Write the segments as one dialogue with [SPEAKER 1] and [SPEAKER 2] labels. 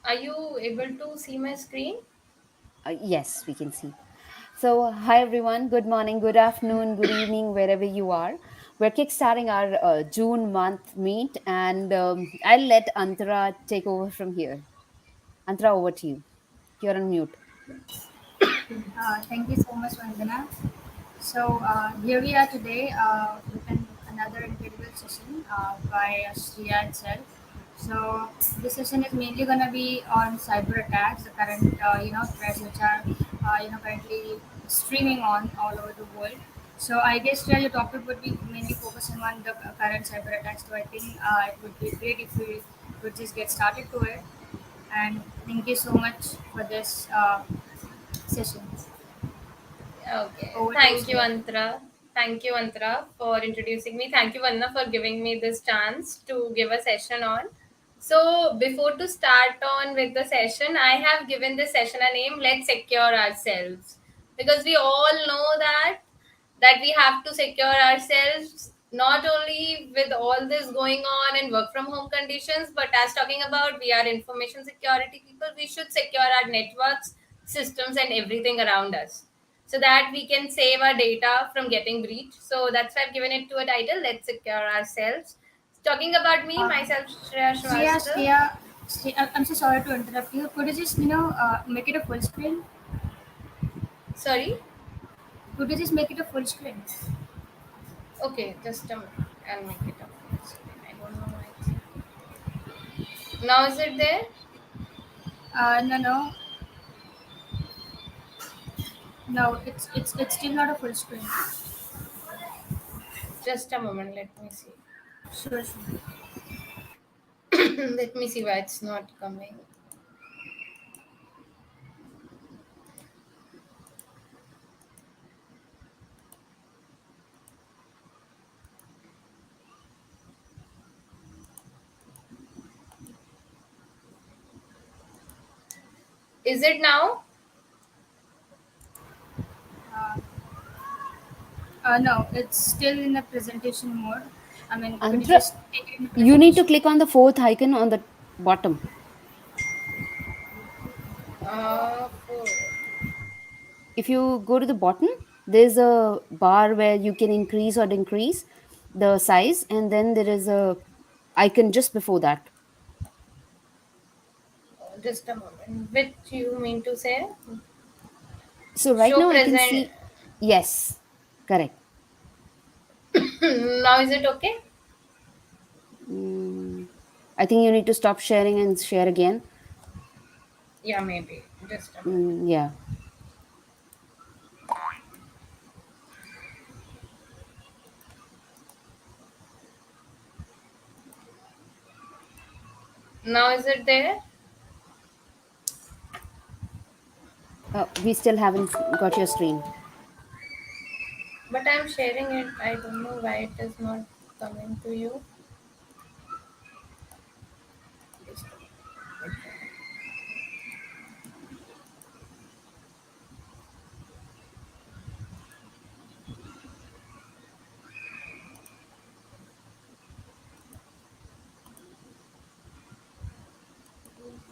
[SPEAKER 1] Are you able to see my screen?
[SPEAKER 2] Yes, we can see. So, hi everyone. Good morning, good afternoon, good evening, wherever you are. We're kickstarting our June month meet, and I'll let Antara take over from here. Antara, over to you. You're on mute.
[SPEAKER 3] Thank you so much, Vandana. Here we are today with another incredible session by Shreeya itself. So this session is mainly going to be on cyber attacks, the current threats which are currently streaming on all over the world. So I guess your topic would be mainly focusing on the current cyber attacks. So I think it would be great if we would just get started to it. And thank you so much for this session.
[SPEAKER 1] Okay.
[SPEAKER 3] Over to you,
[SPEAKER 1] Thank you,
[SPEAKER 3] Shreya.
[SPEAKER 1] Antara. Thank you, Antara, for introducing me. Thank you, Vanna, for giving me this chance to give a session on. So, before to start on with the session, I have given this session a name, Let's Secure Ourselves. Because we all know that we have to secure ourselves not only with all this going on and work from home conditions, but as talking about we are information security people, we should secure our networks, systems, and everything around us so that we can save our data from getting breached. So that's why I've given it to a title, Let's Secure Ourselves. Talking about me,
[SPEAKER 3] Uh,
[SPEAKER 1] myself, Shreya
[SPEAKER 3] Shreya,
[SPEAKER 1] Srivastava.
[SPEAKER 3] I'm so sorry to interrupt you. Could you just, make it a full screen?
[SPEAKER 1] Sorry.
[SPEAKER 3] Could you just make it a full screen?
[SPEAKER 1] Okay, just a minute. I'll make it up. I don't know why. Now is it there?
[SPEAKER 3] No, no, no. It's still not a full screen.
[SPEAKER 1] Just a moment. Let me see.
[SPEAKER 3] Sure, sure.
[SPEAKER 1] Let me see why it's not coming. Is it now?
[SPEAKER 3] Uh, no, it's still in the presentation mode. I mean, could you
[SPEAKER 2] Antara,
[SPEAKER 3] just take it in the
[SPEAKER 2] you need to
[SPEAKER 3] presentation?
[SPEAKER 2] click on the fourth icon on the bottom.
[SPEAKER 1] Four.
[SPEAKER 2] If you go to the bottom, there's a bar where you can increase or decrease the size, and then there is a icon just before that.
[SPEAKER 1] Just a moment. Which you mean to say?
[SPEAKER 2] So, right
[SPEAKER 1] Show
[SPEAKER 2] now, I can
[SPEAKER 1] present.
[SPEAKER 2] see yes, correct.
[SPEAKER 1] Now is it okay?
[SPEAKER 2] Mm, I think you need to stop sharing and share again.
[SPEAKER 1] Yeah, maybe. Just a minute.
[SPEAKER 2] Yeah.
[SPEAKER 1] Now is it there?
[SPEAKER 2] We still haven't got your screen.
[SPEAKER 1] But I'm sharing it. I don't know why it is not coming to you. Just a minute.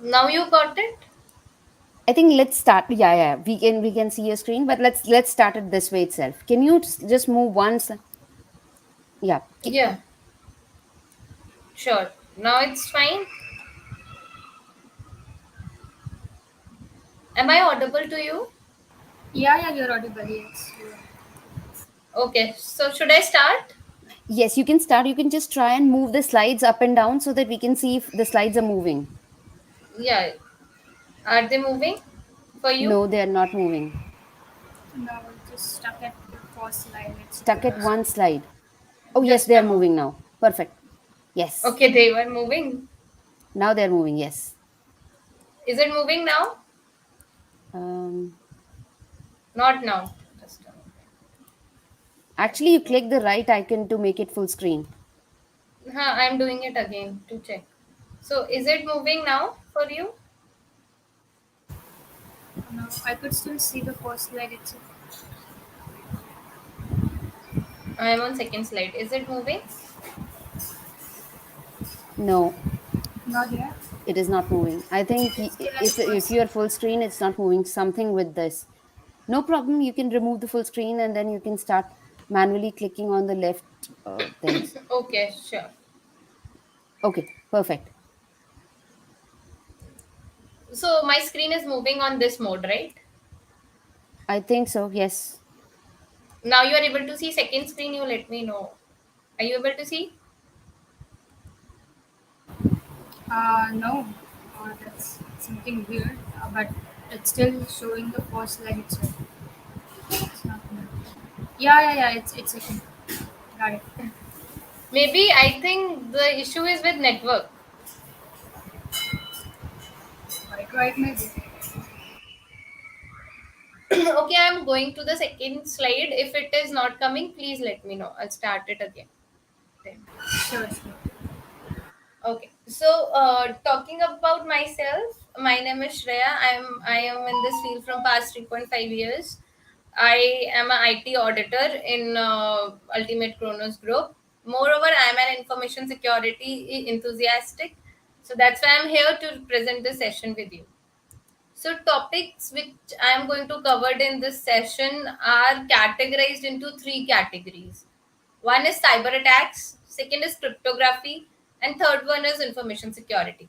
[SPEAKER 1] Now you got it?
[SPEAKER 2] I think let's start. Yeah, yeah. We can see your screen, but let's start it this way itself. Can you just move once? Yeah.
[SPEAKER 1] Yeah, sure. Now it's fine. Am I audible to you?
[SPEAKER 3] Yeah, yeah, you're audible. Yes.
[SPEAKER 1] Okay, so should I start?
[SPEAKER 2] Yes, you can start. You can just try and move the slides up and down so that we can see if the slides are moving.
[SPEAKER 1] Yeah. Are they moving for you?
[SPEAKER 2] No, they are not moving.
[SPEAKER 3] No, we're just stuck at the first line. Let's see if
[SPEAKER 2] Stuck
[SPEAKER 3] it
[SPEAKER 2] at
[SPEAKER 3] goes.
[SPEAKER 2] one slide. Oh, yes,
[SPEAKER 1] Just
[SPEAKER 2] they
[SPEAKER 1] a
[SPEAKER 2] are
[SPEAKER 1] moment.
[SPEAKER 2] moving now. Perfect. Yes.
[SPEAKER 1] Okay, they were moving.
[SPEAKER 2] Now they're moving. Yes.
[SPEAKER 1] Is it moving now?
[SPEAKER 2] Um,
[SPEAKER 1] Not now. Just a moment. I
[SPEAKER 2] Actually, you
[SPEAKER 1] don't know.
[SPEAKER 2] click the right icon to make it full screen.
[SPEAKER 1] Huh, I'm doing it again to check. So is it moving now for you?
[SPEAKER 3] No, I could still see the first slide itself.
[SPEAKER 1] I'm on second slide. Is it moving?
[SPEAKER 2] No.
[SPEAKER 3] Not yet.
[SPEAKER 2] It is not moving. I think
[SPEAKER 3] It's still at
[SPEAKER 2] if
[SPEAKER 3] first.
[SPEAKER 2] you are full screen, it's not moving. Something with this. No problem. You can remove the full screen and then you can start manually clicking on the left things.
[SPEAKER 1] Okay, sure.
[SPEAKER 2] Okay, perfect.
[SPEAKER 1] So my screen is moving on this mode, right?
[SPEAKER 2] I think so. Yes.
[SPEAKER 1] Now you are able to see second screen. You let me know. Are you able to see?
[SPEAKER 3] No, that's something weird, but it's still showing the first line itself. It's not moving. Yeah. It's okay. Got it.
[SPEAKER 1] Maybe I think the issue is with network.
[SPEAKER 3] Right, maybe.
[SPEAKER 1] Okay, I'm going to the second slide. If it is not coming, please let me know. I'll start it again. Then.
[SPEAKER 3] Sure.
[SPEAKER 1] Okay. So, talking about myself, my name is Shreya. I am in this field from past 3.5 years. I am an IT auditor in Ultimate Kronos Group. Moreover, I am an information security enthusiastic. So that's why I'm here to present this session with you. So topics which I am going to cover in this session are categorized into three categories. One is cyber attacks, second is cryptography, and third one is information security.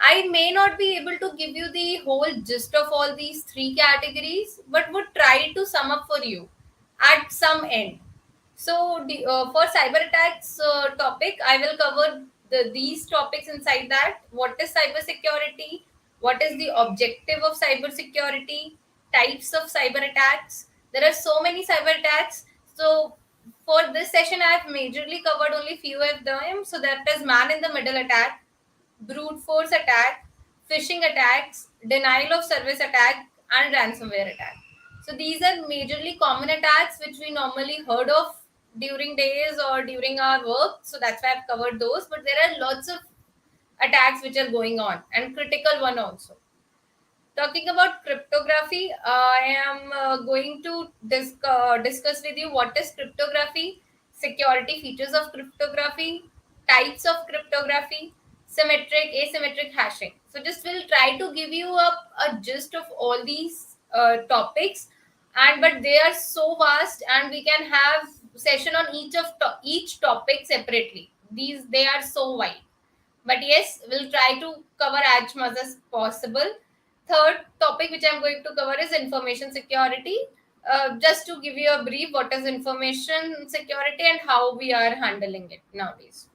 [SPEAKER 1] I may not be able to give you the whole gist of all these three categories, but would try to sum up for you at some end. So, for cyber attacks topic, I will cover these topics inside that. What is cyber security? What is the objective of cyber security? Types of cyber attacks. There are so many cyber attacks. So, for this session, I have majorly covered only few of them. So, that is man in the middle attack, brute force attack, phishing attacks, denial of service attack, and ransomware attack. So these are majorly common attacks which we normally heard of during days or during our work. So that's why I've covered those. But there are lots of attacks which are going on and critical one also. Talking about cryptography, I am going to discuss with you what is cryptography, security features of cryptography, types of cryptography, symmetric, asymmetric hashing. So, just will try to give you a gist of all these topics, and but they are so vast, and we can have session on each topic separately. These they are so wide, but yes, we'll try to cover as much as possible. Third topic which I'm going to cover is information security. Just to give you a brief, what is information security and how we are handling it nowadays.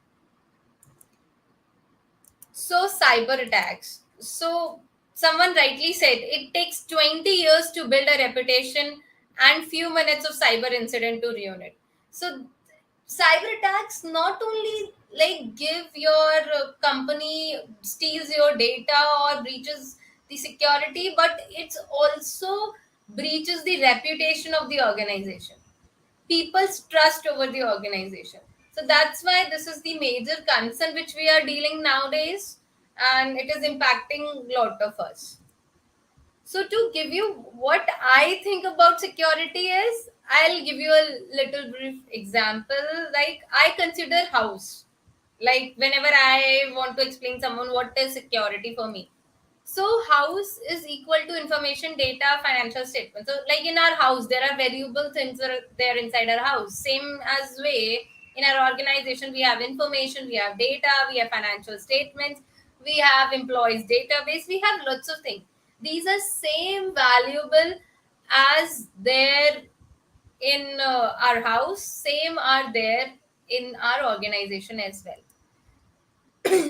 [SPEAKER 1] So, cyber attacks. So, someone rightly said it takes 20 years to build a reputation and few minutes of cyber incident to ruin it. So, cyber attacks not only like give your company steals your data or breaches the security, but it's also breaches the reputation of the organization, people's trust over the organization. So that's why this is the major concern which we are dealing nowadays, and it is impacting a lot of us. So to give you what I think about security is, I'll give you a little brief example. Like I consider house. Like whenever I want to explain someone what is security for me, so house is equal to information, data, financial statement. So like in our house, there are valuable things that are there inside our house. Same as way in our organization, we have information, we have data, we have financial statements, we have employees database, we have lots of things. These are same valuable as there in our house, same are there in our organization as well.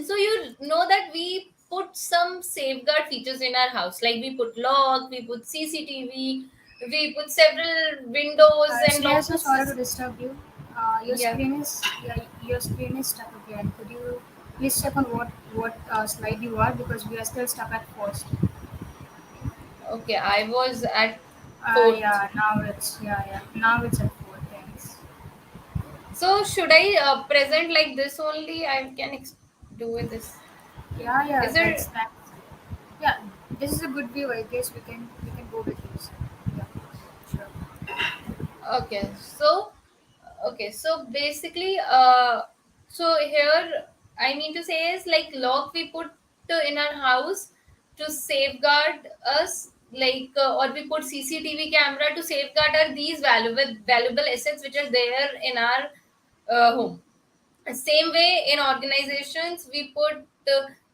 [SPEAKER 1] So you know that we put some safeguard features in our house, like we put lock, we put CCTV, we put several windows and
[SPEAKER 3] Shreya,
[SPEAKER 1] lots
[SPEAKER 3] so
[SPEAKER 1] of
[SPEAKER 3] sorry to disturb you.
[SPEAKER 1] yeah.
[SPEAKER 3] Your screen is stuck again. Could you please check on what slide you are, because we are still stuck at first.
[SPEAKER 1] Okay, I was at fourth.
[SPEAKER 3] Yeah. Now it's at four. Thanks.
[SPEAKER 1] So should I present like this only? I can do with this.
[SPEAKER 3] Yeah.
[SPEAKER 1] Is there
[SPEAKER 3] That's yeah. This is a good view. I guess we can go with this. Yeah. Sure.
[SPEAKER 1] okay? So basically, so here I mean to say is like lock we put in our house to safeguard us, like or we put CCTV camera to safeguard our these valuable assets which are there in our home. Same way in organizations, we put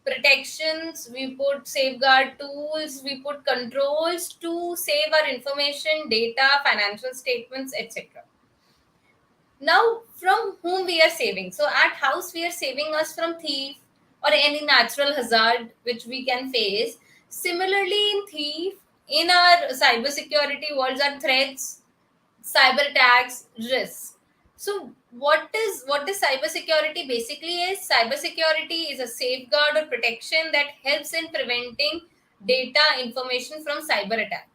[SPEAKER 1] protections, we put safeguard tools, we put controls to save our information, data, financial statements, etc. Now, from whom we are saving? So, at house, we are saving us from thief or any natural hazard which we can face. Similarly, in thief, in our cybersecurity worlds are threats, cyber attacks, risks. So, what is cybersecurity? Basically, is cybersecurity is a safeguard or protection that helps in preventing data information from cyber attack.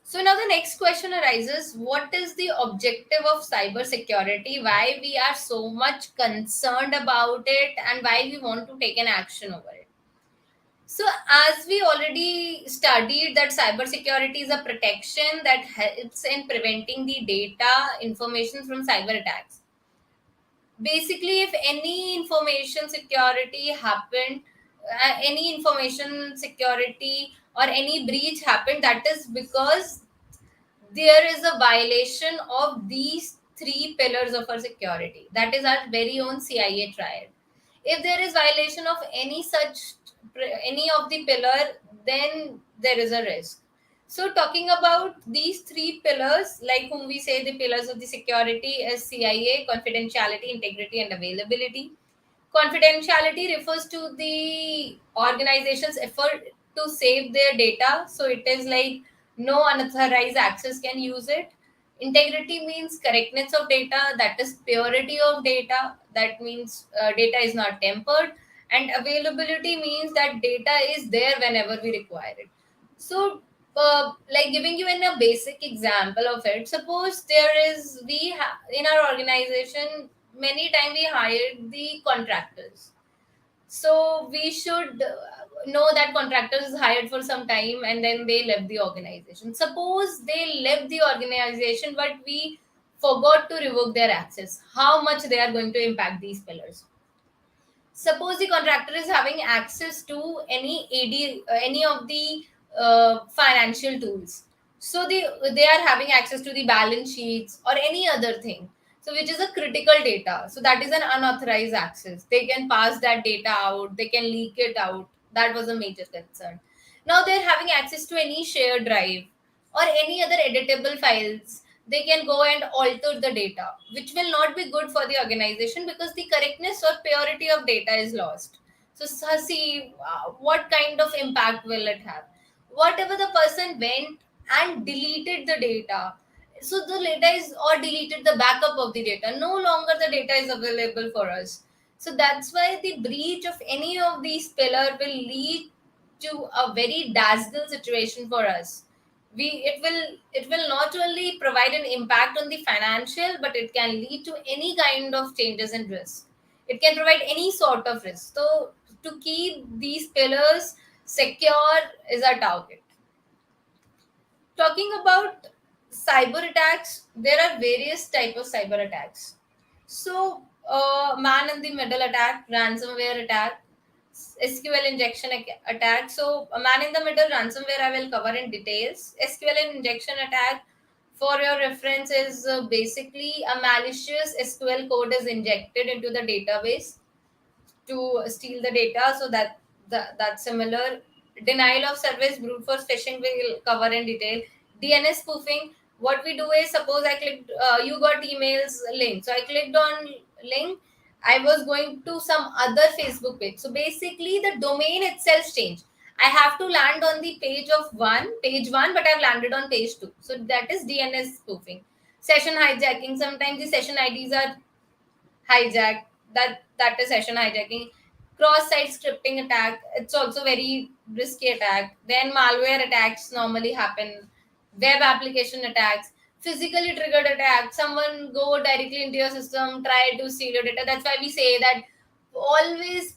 [SPEAKER 1] So now the next question arises, what is the objective of cybersecurity? Why we are so much concerned about it and why we want to take an action over it? So as we already studied that cybersecurity is a protection that helps in preventing the data information from cyber attacks. Basically, if any information security happened, any information security or any breach happened, that is because there is a violation of these three pillars of our security. That is our very own CIA triad. If there is violation of any of the pillar, then there is a risk. So talking about these three pillars, like whom we say the pillars of the security is CIA, confidentiality, integrity, and availability. Confidentiality refers to the organization's effort to save their data. So it is like no unauthorized access can use it. Integrity means correctness of data, that is purity of data, that means data is not tempered. And availability means that data is there whenever we require it. So, like giving you in a basic example of it, suppose there is in our organization many times we hired the contractors, so we should know that contractors is hired for some time and then they left the organization. Suppose they left the organization but we forgot to revoke their access, how much they are going to impact these pillars? Suppose the contractor is having access to any of the financial tools. So they are having access to the balance sheets or any other thing. So which is a critical data. So that is an unauthorized access. They can pass that data out. They can leak it out. That was a major concern. Now they're having access to any shared drive or any other editable files. They can go and alter the data, which will not be good for the organization because the correctness or purity of data is lost. So see, what kind of impact will it have? Whatever the person went and deleted the data, so the data is, or deleted the backup of the data, no longer the data is available for us. So that's why the breach of any of these pillar will lead to a very dazzle situation for us. We it will it will not only provide an impact on the financial, but it can lead to any kind of changes in risk. It can provide any sort of risk. So to keep these pillars secure is our target. Talking about cyber attacks, there are various type of cyber attacks. So man in the middle attack, ransomware attack, SQL injection attack. So a man in the middle ransomware I will cover in details. SQL injection attack, for your reference, is basically a malicious SQL code is injected into the database to steal the data. So that's similar. Denial of service, brute force phishing will cover in detail. DNS spoofing, what we do is, suppose I clicked, you got emails link, so I clicked on link, I was going to some other Facebook page. So basically the domain itself changed. I have to land on the page one, but I've landed on page two. So that is DNS spoofing. Session hijacking, sometimes the session IDs are hijack, that is session hijacking. Cross-site scripting attack, it's also very risky attack. Then malware attacks normally happen. Web application attacks, physically triggered attack, someone go directly into your system, try to steal your data. That's why we say that always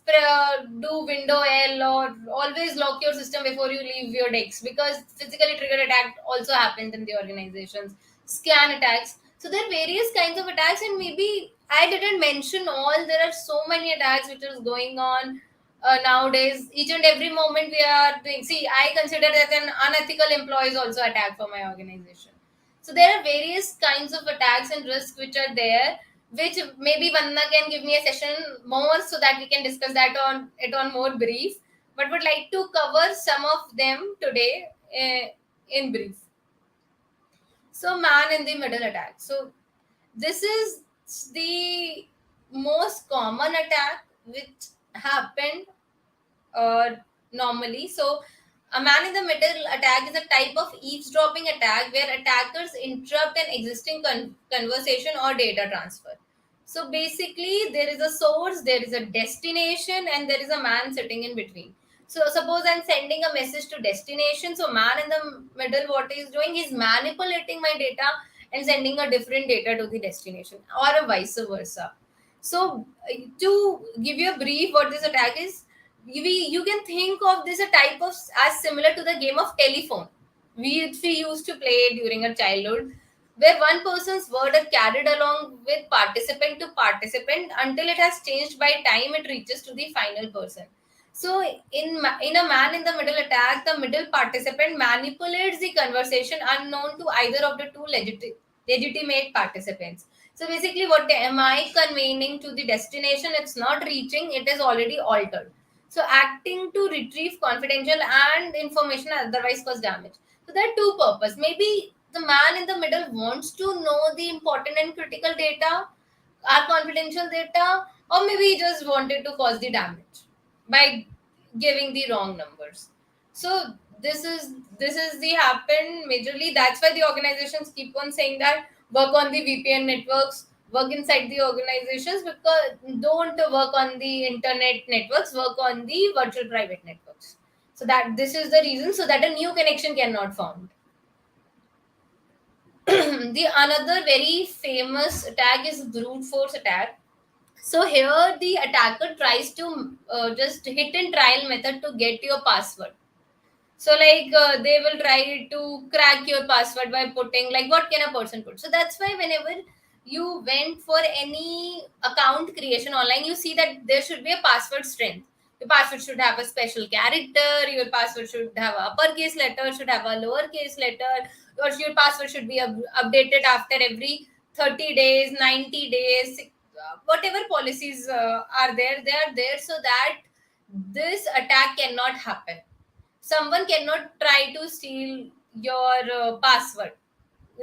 [SPEAKER 1] do window L, or always lock your system before you leave your desk, because physically triggered attack also happens in the organizations. Scan attacks, so there are various kinds of attacks, and maybe I didn't mention all. There are so many attacks which is going on nowadays each and every moment we are doing. See, I consider that an unethical employee is also attack for my organization. So there are various kinds of attacks and risks which are there, which maybe Vanna can give me a session more so that we can discuss that on more brief, but would like to cover some of them today in brief. So man in the middle attack. So this is the most common attack which happened uh, normally. So, a man in the middle attack is a type of eavesdropping attack where attackers interrupt an existing conversation or data transfer. So, basically, there is a source, there is a destination, and there is a man sitting in between. So, suppose I'm sending a message to destination. So, man in the middle, what he's doing is manipulating my data and sending a different data to the destination, or a vice versa. So, to give you a brief, what this attack is, you can think of this a type of as similar to the game of telephone we used to play during our childhood, where one person's word are carried along with participant to participant until it has changed by time it reaches to the final person. So in a man in the middle attack, the middle participant manipulates the conversation unknown to either of the two legitimate participants. So basically, what am I conveying to the destination? It's not reaching, it is already altered. So acting to retrieve confidential and information otherwise cause damage. So there are two purposes. Maybe the man in the middle wants to know the important and critical data, our confidential data, or maybe he just wanted to cause the damage by giving the wrong numbers. So this is the happen majorly. That's why the organizations keep on saying that work on the VPN networks, work inside the organizations, because don't work on the internet networks, work on the virtual private networks. So that this is the reason, so that a new connection cannot found. The another very famous attack is brute force attack. So here the attacker tries to just hit and trial method to get your password. So like they will try to crack your password by putting like what can a person put. So that's why whenever you went for any account creation online, you see that there should be a password strength. Your password should have a special character. Your password should have a uppercase letter, should have a lowercase letter, or your password should be updated after every 30 days, 90 days, whatever policies are there. They are there so that this attack cannot happen. Someone cannot try to steal your password.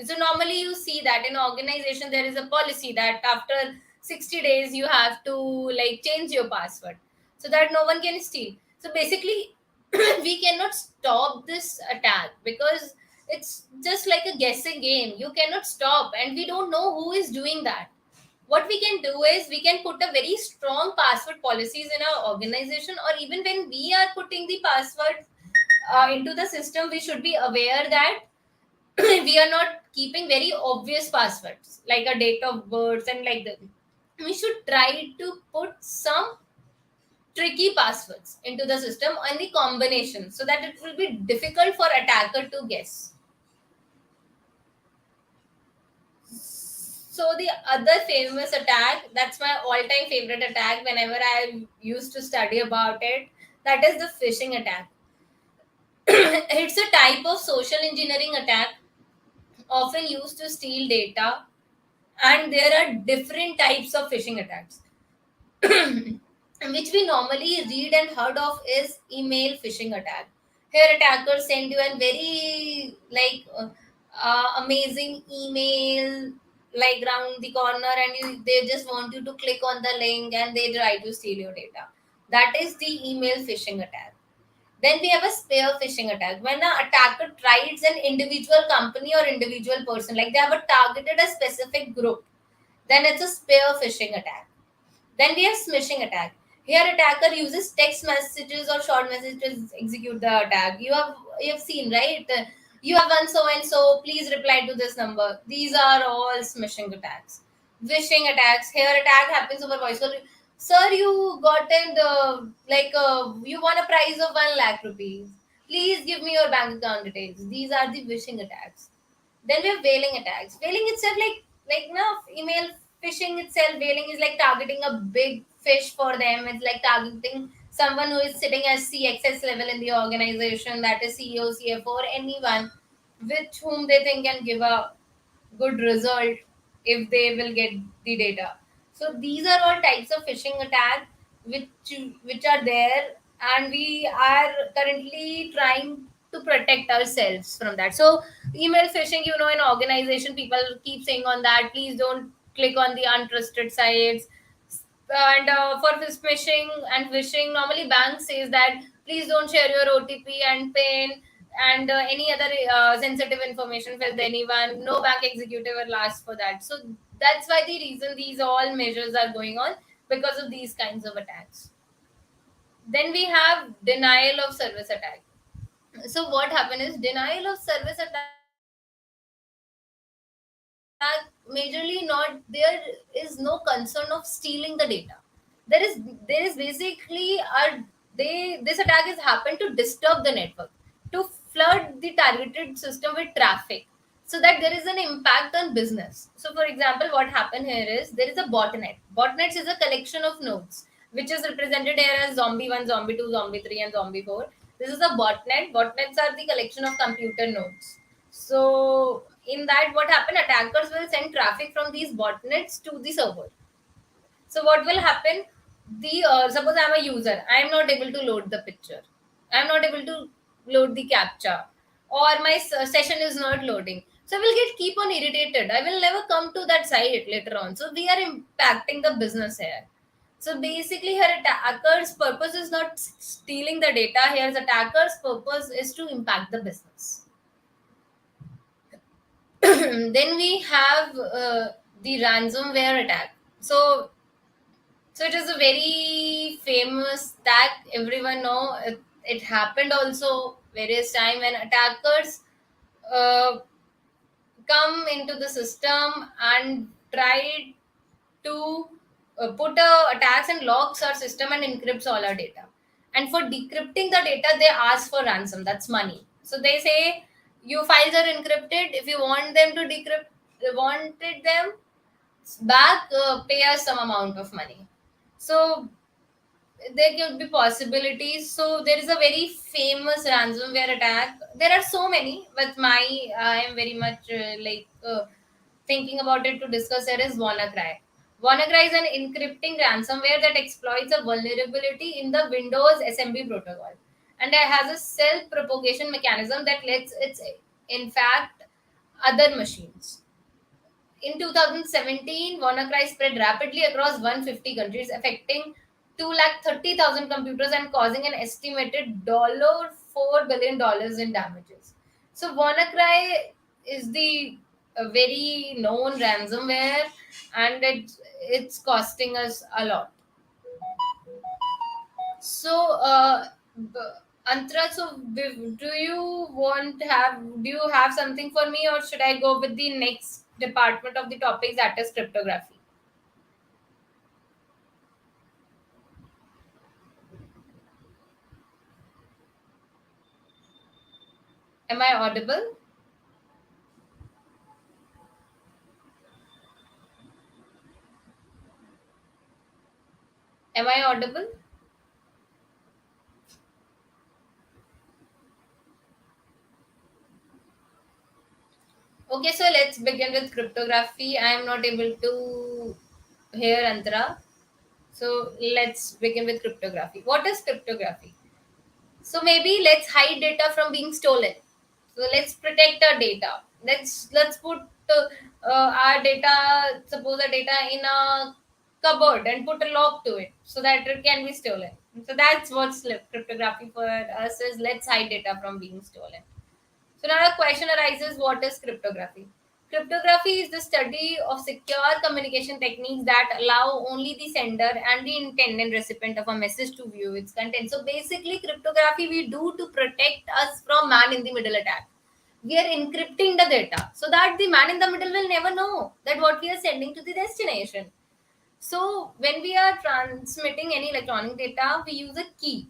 [SPEAKER 1] So normally you see that in organization there is a policy that after 60 days you have to like change your password so that no one can steal. So basically we cannot stop this attack because it's just like a guessing game. You cannot stop and we don't know who is doing that. What we can do is we can put a very strong password policies in our organization, or even when we are putting the password into the system, we should be aware that we are not keeping very obvious passwords like a date of birth and like that. We should try to put some tricky passwords into the system and the combination so that it will be difficult for attacker to guess. So the other famous attack, that's my all-time favorite attack whenever I used to study about it, that is the phishing attack. It's a type of social engineering attack often used to steal data, and there are different types of phishing attacks. Which we normally read and heard of is email phishing attack. Here attackers send you a very amazing email like round the corner, and they just want you to click on the link and they try to steal your data. That is the email phishing attack. Then we have a spear phishing attack. When an attacker tries an individual company or individual person, like they have targeted a specific group, then it's a spear phishing attack. Then we have smishing attack. Here attacker uses text messages or short messages to execute the attack. You have seen, right? You have one so and so, please reply to this number. These are all smishing attacks. Phishing attacks. Here attack happens over voice call. Sir, you got you won a prize of 1 lakh rupees. Please give me your bank account details. These are the phishing attacks. Then we have whaling attacks. Whaling itself, like no email phishing itself, whaling is like targeting a big fish for them. It's like targeting someone who is sitting as CXS level in the organization, that is CEO, CFO, or anyone with whom they think can give a good result if they will get the data. So these are all types of phishing attack which are there, and we are currently trying to protect ourselves from that. So email phishing, in organization, people keep saying on that, please don't click on the untrusted sites. And for phishing and phishing, normally bank says that please don't share your OTP and PIN and any other sensitive information with anyone. No bank executive will ask for that. So that's why the reason these all measures are going on, because of these kinds of attacks. Then we have denial of service attack. So what happened is, denial of service attack majorly not, there is no concern of stealing the data. There is basically this attack is happened to disturb the network, to flood the targeted system with traffic, so that there is an impact on business. So for example, what happened here is, there is a botnet. Botnets is a collection of nodes, which is represented here as zombie 1, zombie 2, zombie 3, and zombie 4. This is a botnet. Botnets are the collection of computer nodes. So in that, what happened, attackers will send traffic from these botnets to the server. So what will happen? The suppose I'm a user, I am not able to load the picture, I am not able to load the captcha, or my session is not loading. So I will get keep on irritated. I will never come to that site later on. So we are impacting the business here. So basically, her attacker's purpose is not stealing the data. Here's attacker's purpose is to impact the business. Then we have the ransomware attack. So it is a very famous attack. Everyone know it happened also various time when attackers uh, come into the system and try to put attacks and locks our system and encrypts all our data. And for decrypting the data, they ask for ransom. That's money. So they say, your files are encrypted. If you want them to decrypt, wanted them back, pay us some amount of money. So there could be possibilities. So there is a very famous ransomware attack. There are so many, but I am very much thinking about it to discuss. There is WannaCry. WannaCry is an encrypting ransomware that exploits a vulnerability in the Windows SMB protocol, and it has a self-propagation mechanism that lets it infect other machines. In 2017, WannaCry spread rapidly across 150 countries, affecting 230,000 computers and causing an estimated $4 billion in damages. So WannaCry is the very known ransomware, and it's costing us a lot. So, Antra, so do you have something for me, or should I go with the next department of the topics, that is cryptography? Am I audible? Am I audible? Okay, so let's begin with cryptography. I am not able to hear Antara. So let's begin with cryptography. What is cryptography? So maybe let's hide data from being stolen. So let's protect our data. Let's put our data, suppose our data in a cupboard and put a lock to it so that it can be stolen. So that's what cryptography for us is. Let's hide data from being stolen. So now a question arises, what is cryptography? Cryptography is the study of secure communication techniques that allow only the sender and the intended recipient of a message to view its content. So basically, cryptography we do to protect us from man in the middle attack. We are encrypting the data so that the man in the middle will never know that what we are sending to the destination. So when we are transmitting any electronic data, we use a key,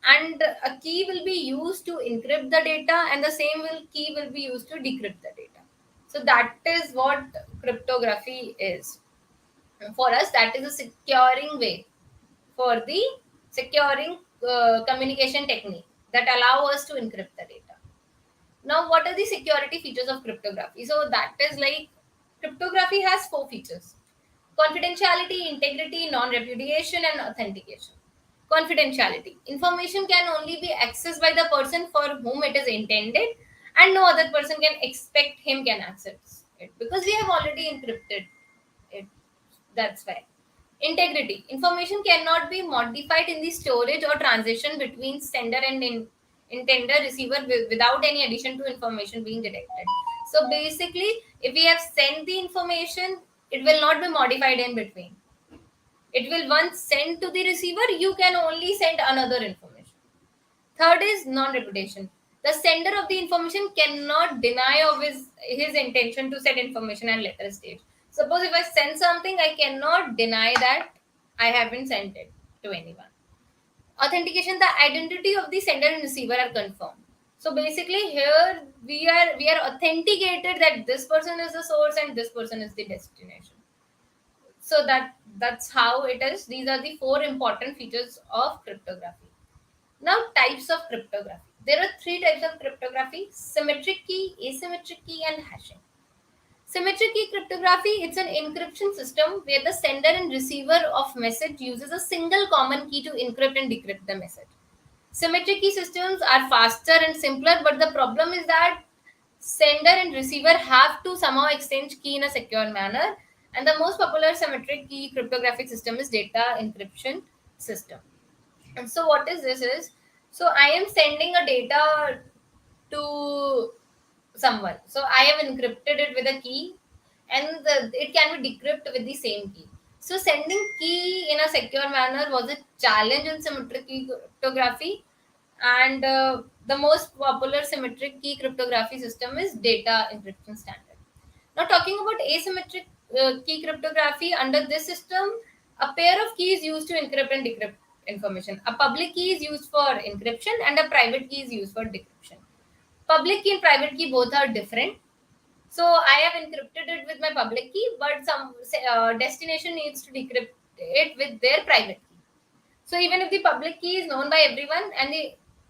[SPEAKER 1] and a key will be used to encrypt the data, and the same key will be used to decrypt the data. So that is what cryptography is. For us, that is a securing way for the securing communication technique that allow us to encrypt the data. Now, what are the security features of cryptography? So that is like cryptography has four features: confidentiality, integrity, non-repudiation, and authentication. Confidentiality. Information can only be accessed by the person for whom it is intended, and no other person can expect him can access it because we have already encrypted it. That's why. Integrity. Information cannot be modified in the storage or transition between sender and intender receiver without any addition to information being detected. So basically, if we have sent the information, it will not be modified in between. It will once send to the receiver, you can only send another information. Third is non-reputation. The sender of the information cannot deny of his intention to send information at later stage. Suppose if I send something, I cannot deny that I haven't sent it to anyone. Authentication, the identity of the sender and receiver are confirmed. So basically here we are authenticated that this person is the source and this person is the destination. So that's how it is. These are the four important features of cryptography. Now, types of cryptography. There are three types of cryptography: symmetric key, asymmetric key, and hashing. Symmetric key cryptography, it's an encryption system where the sender and receiver of message uses a single common key to encrypt and decrypt the message. Symmetric key systems are faster and simpler, but the problem is that sender and receiver have to somehow exchange key in a secure manner. And the most popular symmetric key cryptographic system is data encryption system. And so what is this is, so I am sending a data to someone. So I have encrypted it with a key, and it can be decrypted with the same key. So sending key in a secure manner was a challenge in symmetric key cryptography, and the most popular symmetric key cryptography system is data encryption standard. Now, talking about asymmetric key cryptography, under this system, a pair of keys used to encrypt and decrypt information. A public key is used for encryption, and a private key is used for decryption. Public key and private key both are different. So I have encrypted it with my public key, but some destination needs to decrypt it with their private key. So even if the public key is known by everyone, and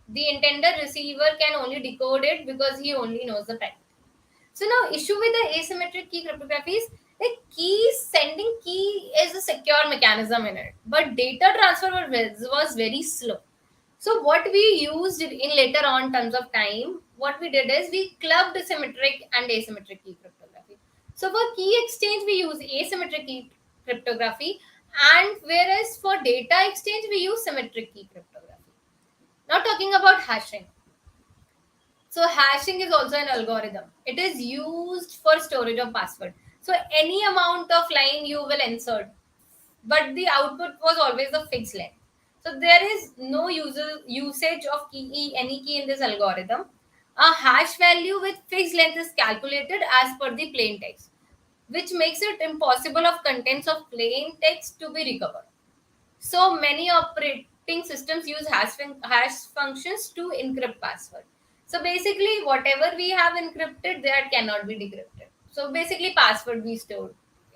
[SPEAKER 1] the intended receiver can only decode it because he only knows the private. So now, issue with the asymmetric key cryptography is the key sending key is a secure mechanism in it, but data transfer was very slow. So what we used in later on terms of time, what we did is we clubbed symmetric and asymmetric key cryptography. So for key exchange, we use asymmetric key cryptography, and whereas for data exchange, we use symmetric key cryptography. Now talking about hashing. So hashing is also an algorithm. It is used for storage of password. So any amount of line you will insert, but the output was always a fixed length. So there is no usage of any key in this algorithm. A hash value with fixed length is calculated as per the plain text, which makes it impossible of contents of plain text to be recovered. So many operating systems use hash functions to encrypt password. So basically, whatever we have encrypted, that cannot be decrypted. So basically, password we stored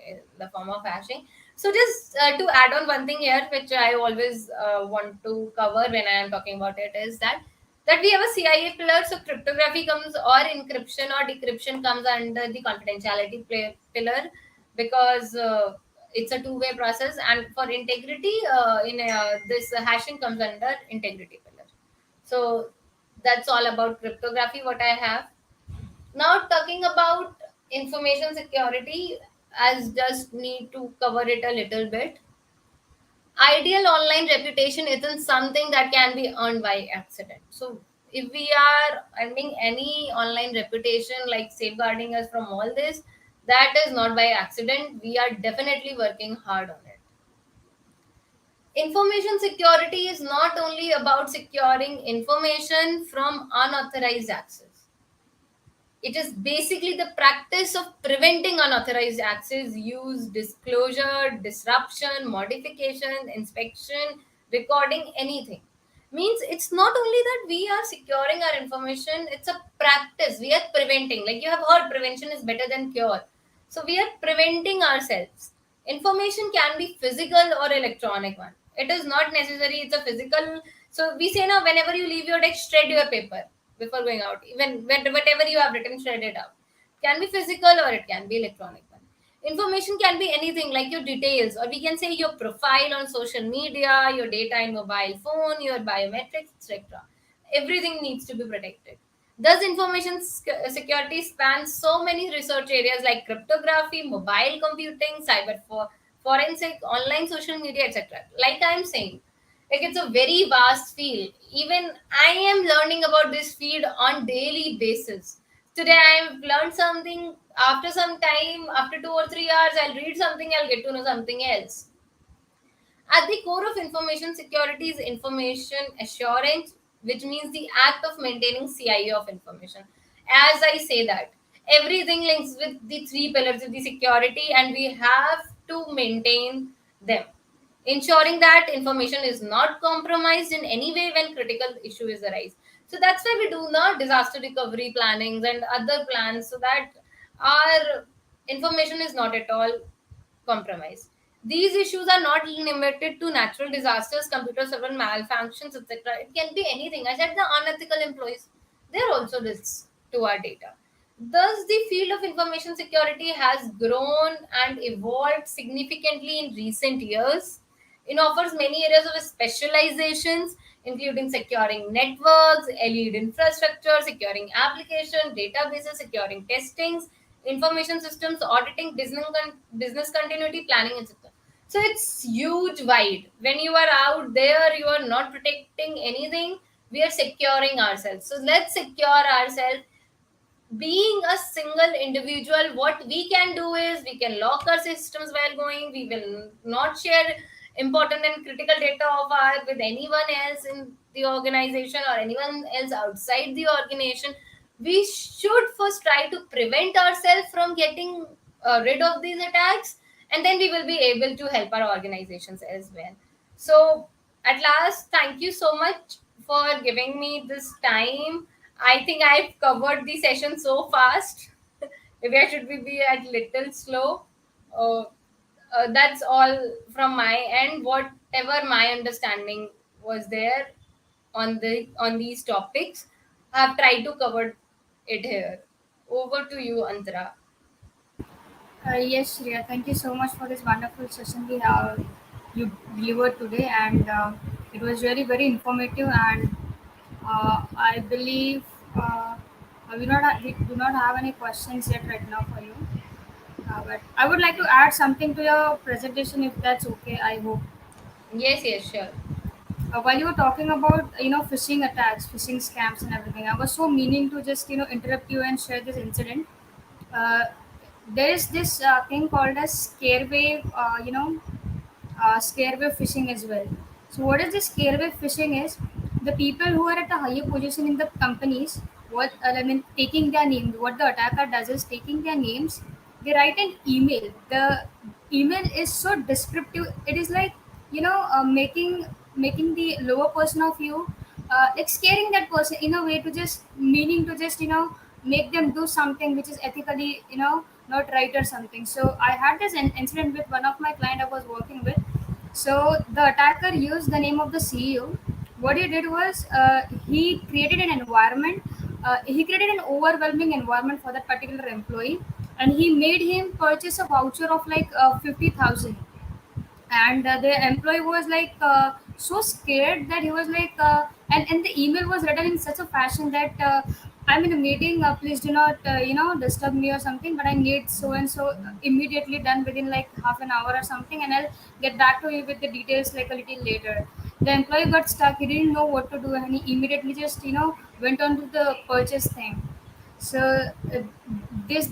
[SPEAKER 1] in the form of hashing. So just to add on one thing here, which I always want to cover when I am talking about it, is that we have a CIA pillar. So cryptography comes, or encryption or decryption comes under the confidentiality pillar, because it's a two-way process, and for integrity in this hashing comes under integrity pillar. So that's all about cryptography what I have. Now talking about information security, as just need to cover it a little bit. Ideal online reputation isn't something that can be earned by accident. So if we are earning any online reputation, like safeguarding us from all this, that is not by accident. We are definitely working hard on it. Information security is not only about securing information from unauthorized access. It is basically the practice of preventing unauthorized access, use, disclosure, disruption, modification, inspection, recording, anything. Means it's not only that we are securing our information, it's a practice. We are preventing. Like you have heard, prevention is better than cure. So we are preventing ourselves. Information can be physical or electronic one. It is not necessary it's a physical. So we say now, whenever you leave your desk, shred your paper before going out. Even whatever you have written, shred it out. Can be physical or it can be electronic one. Information can be anything like your details, or we can say your profile on social media, your data in mobile phone, your biometrics, etc. Everything needs to be protected. Thus, information security spans so many research areas like cryptography, mobile computing, forensic, online social media, etc. Like I'm saying, like it's a very vast field. Even I am learning about this field on daily basis. Today I've learned something. After some time, after 2 or 3 hours, I'll read something, I'll get to know something else. At the core of information security is information assurance, which means the act of maintaining CIO of information. As I say that, everything links with the three pillars of the security, and we have to maintain them, ensuring that information is not compromised in any way when critical issues arise. So that's why we do not disaster recovery plannings and other plans, so that our information is not at all compromised. These issues are not limited to natural disasters, computer server malfunctions, etc. It can be anything. I said the unethical employees, they're also risks to our data. Thus, the field of information security has grown and evolved significantly in recent years. It offers many areas of specializations, including securing networks, lead infrastructure, securing application, databases, securing testings, information systems, auditing, business continuity, planning, etc. So it's huge, wide. When you are out there, you are not protecting anything. We are securing ourselves. So let's secure ourselves. Being a single individual, what we can do is we can lock our systems while going. We will not share important and critical data of ours with anyone else in the organization or anyone else outside the organization. We should first try to prevent ourselves from getting rid of these attacks, and then we will be able to help our organizations as well. So at last, thank you so much for giving me this time. I think I've covered the session so fast. Maybe I should be at little slow. Uh, that's all from my end. Whatever my understanding was there on these topics, I've tried to cover it here. Over to you, Antara.
[SPEAKER 3] Yes, Shreya, thank you so much for this wonderful session we have you delivered today, and it was really very informative. And I believe we do not have any questions yet right now for you. But I would like to add something to your presentation, if that's okay. I hope.
[SPEAKER 1] Yes, yes, sure.
[SPEAKER 3] While you were talking about phishing attacks, phishing scams, and everything, I was so meaning to just interrupt you and share this incident. Uh, there is this thing called as scarewave phishing as well. So what is this scarewave phishing is? The people who are at a higher position in the companies, taking their names. What the attacker does is taking their names. They write an email. The email is so descriptive. It is like making the lower person of you, like scaring that person in a way to just meaning to just make them do something which is ethically not right or something. So I had this incident with one of my client I was working with. So the attacker used the name of the CEO. What he did was he created an environment. He created an overwhelming environment for that particular employee, and he made him purchase a voucher of like 50,000. And the employee was like so scared that he was like and the email was written in such a fashion that I'm in a meeting, please do not disturb me or something, but I need so and so immediately done within like half an hour or something, and I'll get back to you with the details like a little later. The employee got stuck. He didn't know what to do, and he immediately just went on to the purchase thing. So these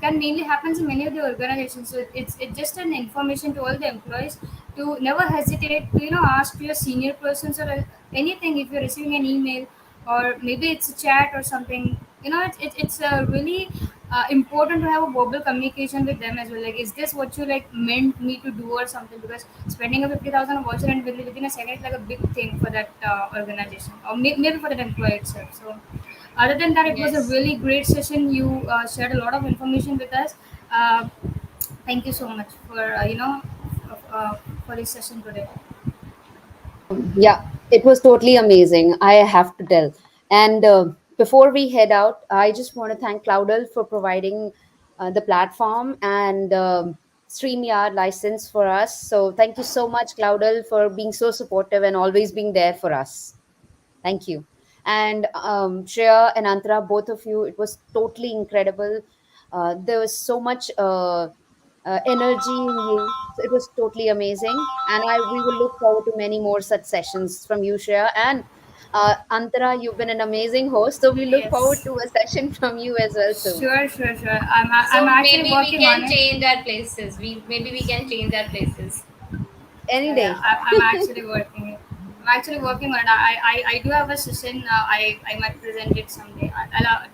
[SPEAKER 3] can mainly happens in many of the organizations. So it's just an information to all the employees to never hesitate to ask to your senior persons or anything if you're receiving an email, or maybe it's a chat or something. It's really important to have a verbal communication with them as well. Like, is this what you like meant me to do or something? Because spending a 50,000 voucher and within a second is like a big thing for that organization, or maybe for that employee itself. So other than that, it was a
[SPEAKER 1] Yes.
[SPEAKER 3] really great session. You shared a lot of information with us. Uh, Thank you so much for for this session today.
[SPEAKER 2] Yeah, it was totally amazing, I have to tell. And before we head out, I just want to thank Cloudal for providing the platform and StreamYard license for us. So thank you so much, Cloudal, for being so supportive and always being there for us. Thank you. And Shreya and Antara, both of you, it was totally incredible. There was so much energy in you. So it was totally amazing. And we will look forward to many more such sessions from you, Shreya. And Antara, you've been an amazing host. So we look forward
[SPEAKER 3] Yes.
[SPEAKER 2] to a session from you as well soon.
[SPEAKER 3] Sure, sure, sure. I'm
[SPEAKER 1] So
[SPEAKER 3] actually
[SPEAKER 1] maybe we
[SPEAKER 3] working on
[SPEAKER 1] can
[SPEAKER 3] it.
[SPEAKER 1] change our places. We can change our places.
[SPEAKER 2] Any
[SPEAKER 3] Yeah, yeah.
[SPEAKER 2] day.
[SPEAKER 3] I'm actually working it. I'm actually working on it. I do have a session. I might present it someday.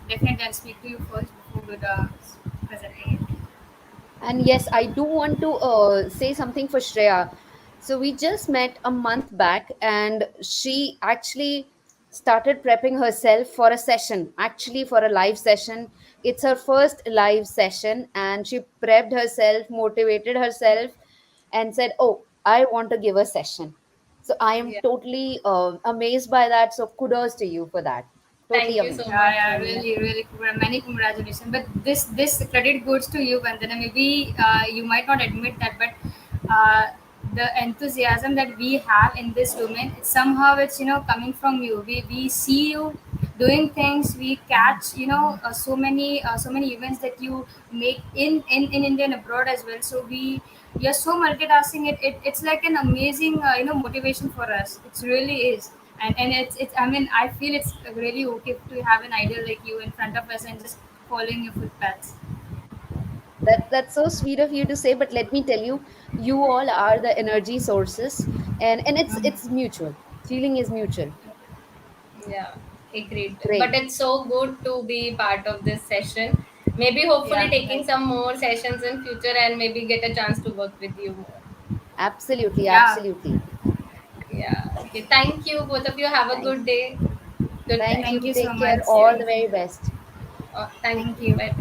[SPEAKER 3] Definitely I'll speak to you first before with presenting it.
[SPEAKER 2] And yes, I do want to say something for Shreya. So we just met a month back, and she actually started prepping herself for a session, actually for a live session. It's her first live session, and she prepped herself, motivated herself, and said, "Oh, I want to give a session." So I am
[SPEAKER 1] Yeah.
[SPEAKER 2] totally amazed by that. So kudos to you for that. Totally
[SPEAKER 1] Thank you so
[SPEAKER 2] amazing.
[SPEAKER 3] Yeah,
[SPEAKER 1] much,
[SPEAKER 3] yeah,
[SPEAKER 1] Vanna.
[SPEAKER 3] really, really, many congratulations. But this credit goes to you, Vandana. Maybe you might not admit that, but uh, the enthusiasm that we have in this domain, somehow it's coming from you. We see you doing things. We catch so many events that you make in India and abroad as well. So you're so multitasking. It's like an amazing motivation for us. It really is. And it's I mean I feel it's really okay to have an idol like you in front of us and just following your footpaths.
[SPEAKER 2] That's so sweet of you to say, but let me tell you, you all are the energy sources, and it's mutual. Feeling is mutual.
[SPEAKER 1] Yeah, agreed. But
[SPEAKER 2] Great.
[SPEAKER 1] it's so good to be part of this session. Maybe hopefully
[SPEAKER 3] Yeah,
[SPEAKER 1] taking
[SPEAKER 3] right.
[SPEAKER 1] some more sessions in future and maybe get a chance to work with you more.
[SPEAKER 2] Absolutely,
[SPEAKER 3] Yeah,
[SPEAKER 2] absolutely.
[SPEAKER 1] Yeah. Okay. Thank you. Both of you have a
[SPEAKER 2] Thank
[SPEAKER 1] good day. Good
[SPEAKER 2] thank
[SPEAKER 1] time.
[SPEAKER 2] you.
[SPEAKER 3] thank you so
[SPEAKER 2] Take care.
[SPEAKER 3] much.
[SPEAKER 2] All
[SPEAKER 3] Thank
[SPEAKER 2] the
[SPEAKER 3] you.
[SPEAKER 2] very best.
[SPEAKER 1] Thank
[SPEAKER 3] Thank
[SPEAKER 1] you.
[SPEAKER 3] you.
[SPEAKER 1] Bye.